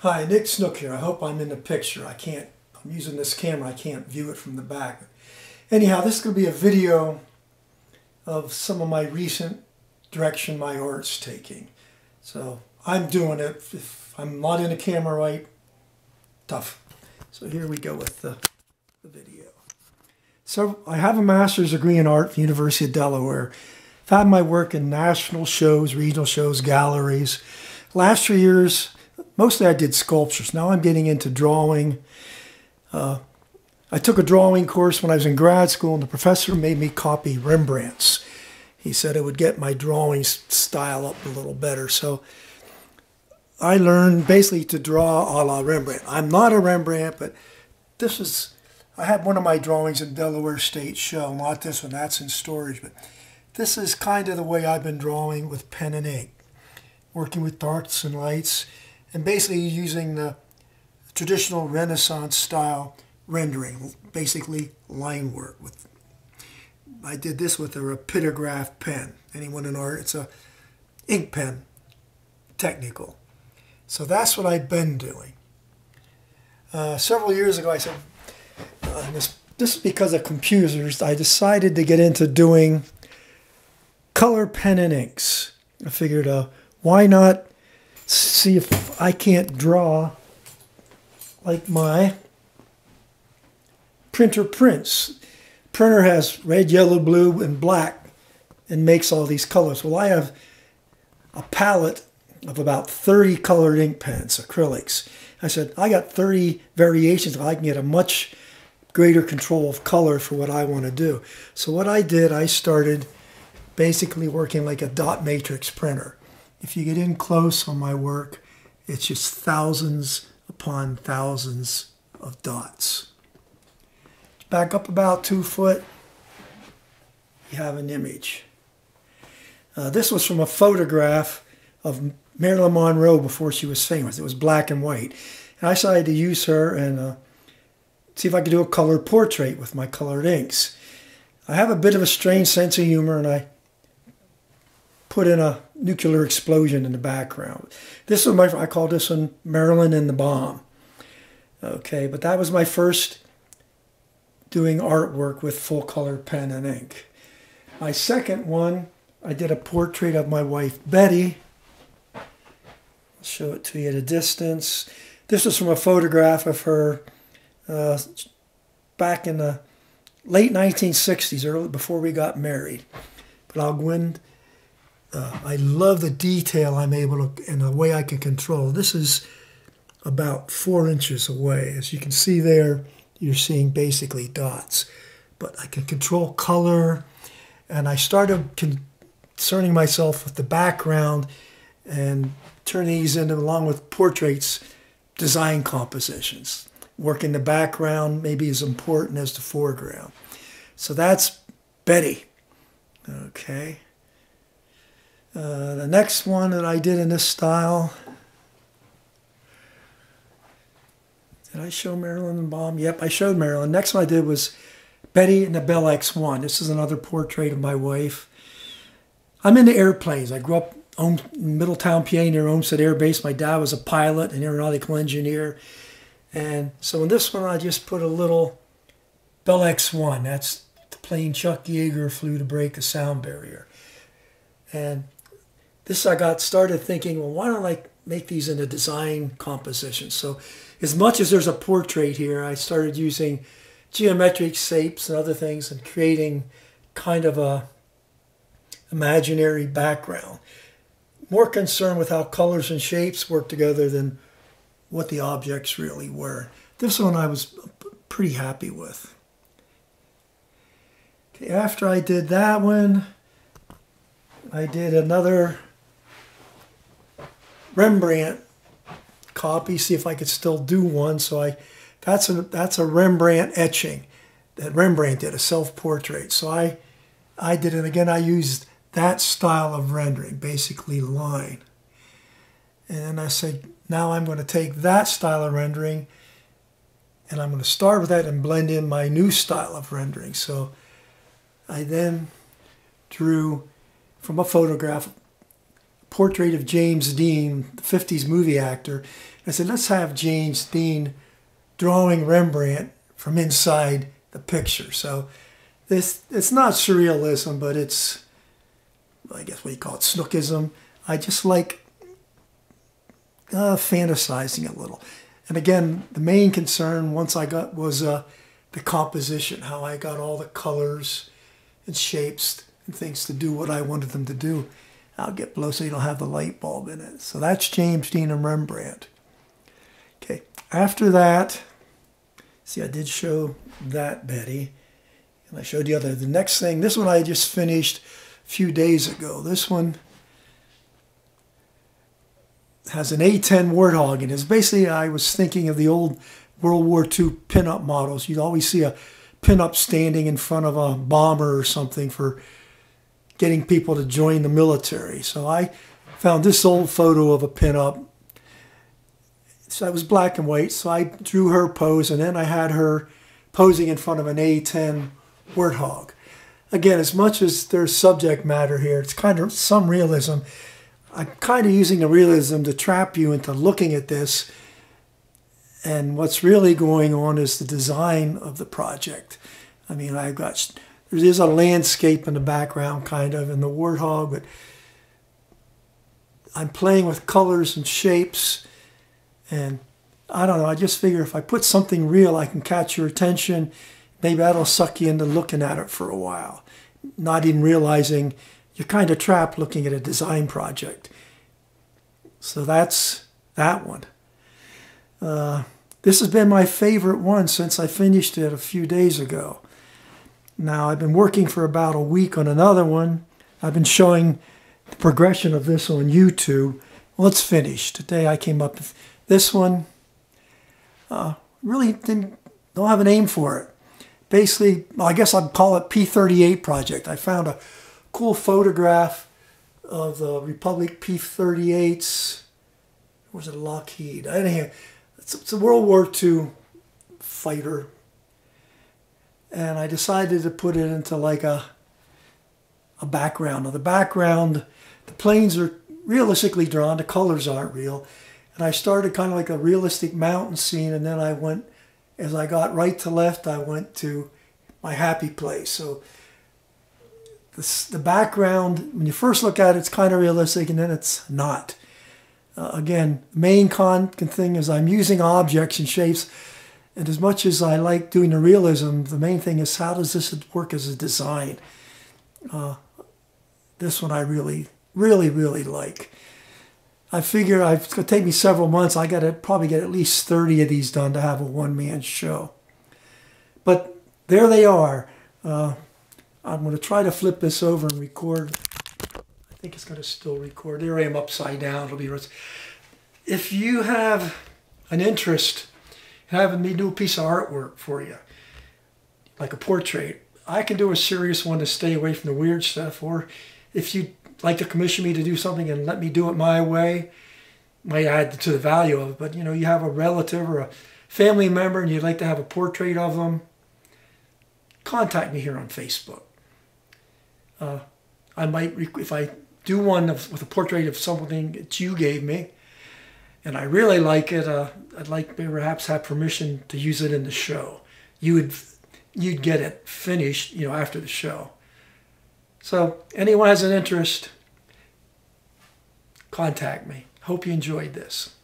Hi, Nick Snook here. I hope I'm in the picture. I'm using this camera, I can't view it from the back. Anyhow, this is going to be a video of some of my recent direction my art's taking. So I'm doing it. If I'm not in the camera right, tough. So here we go with the video. So I have a master's degree in art from the University of Delaware. I've had my work in national shows, regional shows, galleries. Last 3 years, mostly I did sculptures. Now I'm getting into drawing. I took a drawing course when I was in grad school, and the professor made me copy Rembrandt's. He said it would get my drawing style up a little better. So I learned basically to draw a la Rembrandt. I'm not a Rembrandt, but I had one of my drawings in Delaware State show. Not this one, that's in storage. But this is kind of the way I've been drawing with pen and ink, working with darks and lights, and basically using the traditional Renaissance style rendering, basically line work. I did this with a rapidograph pen. Anyone in art, it's a ink pen, technical. So that's what I've been doing. Several years ago I said, this is because of computers, I decided to get into doing color pen and inks. I figured, why not see if I can't draw like my printer prints. Printer has red, yellow, blue, and black and makes all these colors. Well, I have a palette of about 30 colored ink pens, acrylics. I said, I got 30 variations. I can get a much greater control of color for what I want to do. So what I did, I started basically working like a dot matrix printer. If you get in close on my work, it's just thousands upon thousands of dots. Back up about 2 foot, you have an image. This was from a photograph of Marilyn Monroe before she was famous. It was black and white. And I decided to use her and see if I could do a colored portrait with my colored inks. I have a bit of a strange sense of humor, and I put in a nuclear explosion in the background. This was I called this one Marilyn and the Bomb. Okay, but that was my first doing artwork with full color pen and ink. My second one, I did a portrait of my wife Betty. I'll show it to you at a distance. This was from a photograph of her back in the late 1960s, early before we got married. But I'll go in. I love the detail I'm able to, and the way I can control. This is about 4 inches away. As you can see there, you're seeing basically dots. But I can control color, and I started concerning myself with the background and turning these into, along with portraits, design compositions. Working the background maybe as important as the foreground. So that's Betty. Okay. The next one that I did in this style, did I show Marilyn and Bomb? Yep, I showed Marilyn. Next one I did was Betty and the Bell X-1. This is another portrait of my wife. I'm into airplanes. I grew up in Middletown, PA, near Olmsted Air Base. My dad was a pilot, an aeronautical engineer. And so in this one I just put a little Bell X-1. That's the plane Chuck Yeager flew to break the sound barrier. And this I got started thinking, well, why don't I make these into design compositions? So as much as there's a portrait here, I started using geometric shapes and other things and creating kind of a imaginary background. More concerned with how colors and shapes work together than what the objects really were. This one I was pretty happy with. Okay, after I did that one, I did another Rembrandt copy, see if I could still do one. So that's a Rembrandt etching that Rembrandt did, a self-portrait. So I did it again. I used that style of rendering, basically line. And then I said, now I'm going to take that style of rendering and I'm going to start with that and blend in my new style of rendering. So I then drew from a photograph portrait of James Dean, the 50s movie actor. I said, let's have James Dean drawing Rembrandt from inside the picture. So it's not surrealism, but it's, I guess what you call it, Snookism. I just like fantasizing a little. And again, the main concern once I got was the composition, how I got all the colors and shapes and things to do what I wanted them to do. I'll get below so you don't have the light bulb in it. So that's James Dean and Rembrandt. Okay, after that, see, I did show that Betty, and I showed the other. The next thing, this one I just finished a few days ago. This one has an A10 warthog, and it's basically, I was thinking of the old World War II pinup models. You'd always see a pinup standing in front of a bomber or something for getting people to join the military. So I found this old photo of a pinup. So it was black and white, so I drew her pose, and then I had her posing in front of an A10 warthog. Again, as much as there's subject matter here, it's kind of some realism. I'm kind of using the realism to trap you into looking at this, and what's really going on is the design of the project. I mean, there's a landscape in the background, kind of, in the warthog, but I'm playing with colors and shapes, and I don't know, I just figure if I put something real, I can catch your attention. Maybe that'll suck you into looking at it for a while, not even realizing you're kind of trapped looking at a design project. So that's that one. This has been my favorite one since I finished it a few days ago. Now, I've been working for about a week on another one. I've been showing the progression of this on YouTube. Well, it's finished. Today I came up with this one. Really don't have a name for it. Basically, well, I guess I'd call it P-38 project. I found a cool photograph of the Republic P-38s. Or was it a Lockheed? Anyhow, it's a World War II fighter. And I decided to put it into like a background. Now the background, the planes are realistically drawn, the colors aren't real. And I started kind of like a realistic mountain scene, and then I went, as I got right to left, I went to my happy place. So the background, when you first look at it, it's kind of realistic, and then it's not. Again, the main thing is I'm using objects and shapes, and as much as I like doing the realism, the main thing is how does this work as a design? This one I really, really, really like. I figure it's going to take me several months. I got to probably get at least 30 of these done to have a one-man show. But there they are. I'm going to try to flip this over and record. I think it's going to still record. There I am upside down. It'll be. If you have an interest in having me do a piece of artwork for you, like a portrait, I can do a serious one to stay away from the weird stuff. Or if you'd like to commission me to do something and let me do it my way, might add to the value of it. But you know, you have a relative or a family member and you'd like to have a portrait of them, contact me here on Facebook. I might, if I do one with a portrait of something that you gave me, and I really like it, I'd like to perhaps have permission to use it in the show. You'd get it finished, you know, after the show. So anyone has an interest, contact me. Hope you enjoyed this.